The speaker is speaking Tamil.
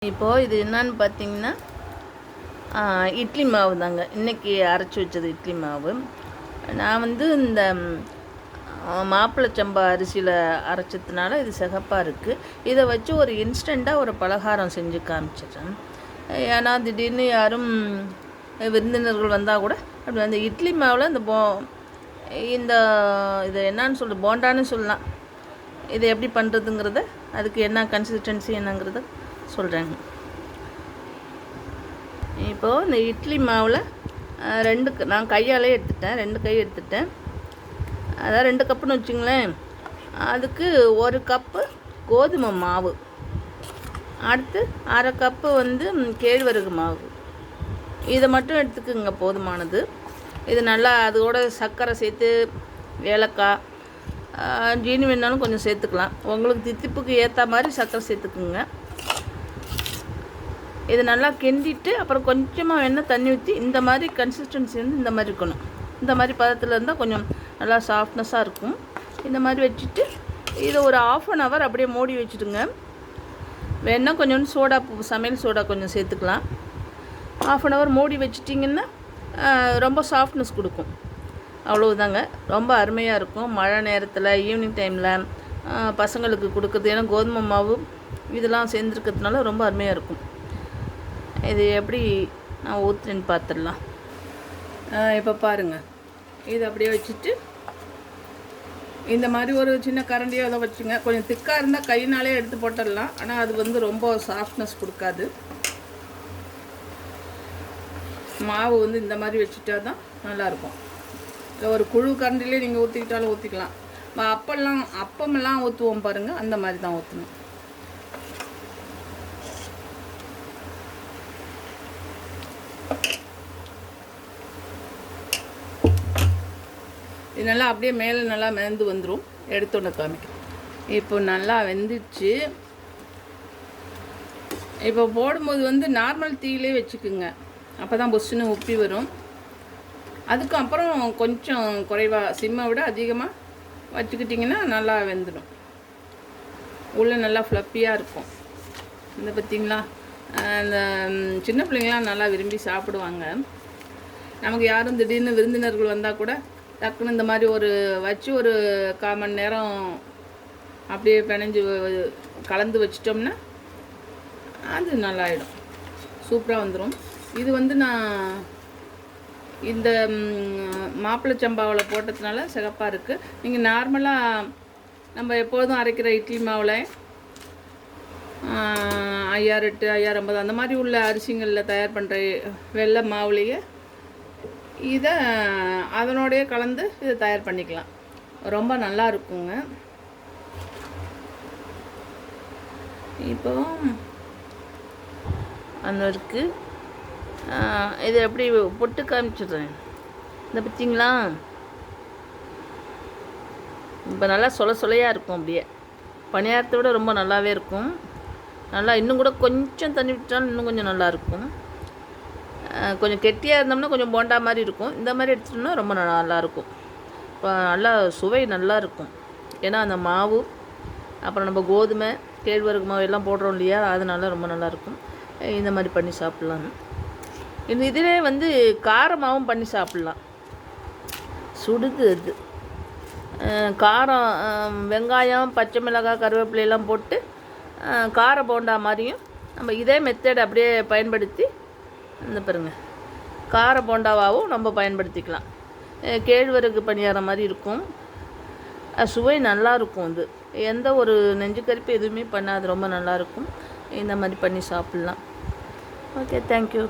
இப்போது இது என்னன்னு பார்த்தீங்கன்னா இட்லி மாவு தாங்க. இன்றைக்கி அரைச்சி வச்சது இட்லி மாவு. நான் வந்து இந்த மாப்பிள்ளை சம்பா அரிசியில் அரைச்சதுனால இது சிகப்பாக இருக்குது. இதை வச்சு ஒரு இன்ஸ்டண்ட்டாக ஒரு பலகாரம் செஞ்சு காமிச்சிட்டேன். ஏன்னா திடீர்னு யாரும் விருந்தினர்கள் வந்தால் கூட அப்படி அந்த இட்லி மாவில் இந்த இது என்னான்னு சொல்லு போண்டான்னு சொல்லலாம். இதை எப்படி பண்ணுறதுங்கிறத, அதுக்கு என்ன கன்சிஸ்டன்சி என்னங்கிறத சொல்கிறேங்க. இப்போது இந்த இட்லி மாவில் நான் கையாலே எடுத்துட்டேன், 2 கை எடுத்துட்டேன். அதான் 2 கப்புன்னு வச்சுங்களேன். அதுக்கு 1 கப்பு கோதுமை மாவு, அடுத்து 1/2 கப்பு வந்து கேழ்வரகு மாவு. இதை மட்டும் எடுத்துக்குங்க, போதுமானது. இது நல்லா அதோட சர்க்கரை சேர்த்து ஏலக்காய் ஜீனி வேணாலும் கொஞ்சம் சேர்த்துக்கலாம். உங்களுக்கு தித்திப்புக்கு ஏற்ற மாதிரி சர்க்கரை சேர்த்துக்குங்க. இது நல்லா கிண்டிட்டு அப்புறம் கொஞ்சமாக எண்ணெய் தண்ணி ஊற்றி இந்த மாதிரி கன்சிஸ்டன்சி வந்து இந்த மாதிரி இருக்கணும். இந்த மாதிரி பதத்தில் இருந்தால் கொஞ்சம் நல்லா சாஃப்ட்னஸாக இருக்கும். இந்த மாதிரி வச்சுட்டு இதை ஒரு 1/2 hour அப்படியே மூடி வச்சுடுங்க. வேணால் கொஞ்சோண்டு சமையல் சோடா கொஞ்சம் சேர்த்துக்கலாம். 1/2 hour மூடி வச்சிட்டிங்கன்னா ரொம்ப சாஃப்ட்னஸ் கொடுக்கும். அவ்வளோதாங்க. ரொம்ப அருமையாக இருக்கும். மழை நேரத்தில் ஈவினிங் டைமில் பசங்களுக்கு கொடுக்குறது. ஏன்னா கோதுமை மாவு இதெல்லாம் சேர்ந்துருக்கிறதுனால ரொம்ப அருமையாக இருக்கும். இது எப்படி நான் ஊற்றுன்னு பார்த்துடலாம். இப்போ பாருங்கள், இது அப்படியே வச்சுட்டு இந்த மாதிரி ஒரு சின்ன கரண்டியோ அதை வச்சுங்க. கொஞ்சம் திக்காக இருந்தால் கையினாலே எடுத்து போட்டுடலாம். ஆனால் அது வந்து ரொம்ப சாஃப்ட்னஸ் கொடுக்காது. மாவு வந்து இந்த மாதிரி வச்சுட்டா தான் நல்லாயிருக்கும். இல்லை ஒரு குழு கரண்டிலே நீங்கள் ஊற்றிக்கிட்டாலும் ஊற்றிக்கலாம். அப்பமெல்லாம் ஊற்றுவோம் பாருங்கள், அந்த மாதிரி தான் ஊற்றணும். இது நல்லா அப்படியே மேலே நல்லா மிதந்து வந்துடும். எடுத்தோன்னு காமிக்கிறேன். இப்போ நல்லா வெந்துச்சு. இப்போ போடும்போது வந்து நார்மல் தீயிலே வச்சுக்குங்க. அப்போ தான் பொஸ்ஸுன்னு உப்பி வரும். அதுக்கப்புறம் கொஞ்சம் குறைவாக, சிம்மை விட அதிகமாக வச்சுக்கிட்டிங்கன்னா நல்லா வெந்துடும். உள்ளே நல்லா ஃப்ளப்பியாக இருக்கும். இந்த பார்த்திங்களா, இந்த சின்ன பிள்ளைங்களாம் நல்லா விரும்பி சாப்பிடுவாங்க. நமக்கு யாரும் திடீர்னு விருந்தினர்கள் வந்தால் கூட டக்குன்னு இந்த மாதிரி ஒரு 1/4 மணி நேரம் அப்படியே பிணைஞ்சு கலந்து வச்சிட்டோம்னா அது நல்லாயிடும், சூப்பராக வந்துடும். இது வந்து நான் இந்த மாப்பிள்ளை சம்பாவில் போட்டதுனால சிகப்பாக இருக்குது. நீங்கள் நார்மலாக நம்ம எப்போதும் அரைக்கிற இட்லி மாவில் 5008 5050 அந்த மாதிரி உள்ள அரிசிங்களில் தயார் பண்ணுற வெள்ளை மாவுலேயே இதை அதனோடையே கலந்து இதை தயார் பண்ணிக்கலாம். ரொம்ப நல்லா இருக்குங்க. இப்போ அந்த இருக்குது. இது எப்படி பொட்டு காமிச்சிடுறேன். இந்த பார்த்திங்களா, இப்போ நல்லா சொலையாக இருக்கும். அப்படியே பணியாரத்தை விட ரொம்ப நல்லாவே இருக்கும். நல்லா இன்னும் கூட கொஞ்சம் தண்ணி விட்டாலும் இன்னும் கொஞ்சம் நல்லாயிருக்கும். கொஞ்சம் கெட்டியாக இருந்தோம்னா கொஞ்சம் போண்டா மாதிரி இருக்கும். இந்த மாதிரி எடுத்துட்டோம்னா ரொம்ப நல்லாயிருக்கும். இப்போ நல்லா சுவை நல்லாயிருக்கும். ஏன்னா அந்த மாவு அப்புறம் நம்ம கோதுமை கேழ்வரகு மாவு எல்லாம் போடுறோம் இல்லையா, அதனால ரொம்ப நல்லாயிருக்கும். இந்த மாதிரி பண்ணி சாப்பிட்லாம். இதிலே வந்து காரமாகவும் பண்ணி சாப்பிட்லாம். சுடுது அது காரம், வெங்காயம் பச்சை மிளகாய் கருவேப்பிலையெல்லாம் போட்டு கார போண்டா மாதிரியும் நம்ம இதே மெத்தட் அப்படியே பயன்படுத்தி இந்த பாருங்க கார போண்டாவாகவும் நம்ம பயன்படுத்திக்கலாம். கேழ்வரகு பணியாரம் மாதிரி இருக்கும். சுவை நல்லாயிருக்கும். இது எந்த ஒரு நெஞ்சு கரிப்பு எதுவுமே பண்ணாது, ரொம்ப நல்லாயிருக்கும். இந்த மாதிரி பண்ணி சாப்பிட்லாம். Okay, thank you.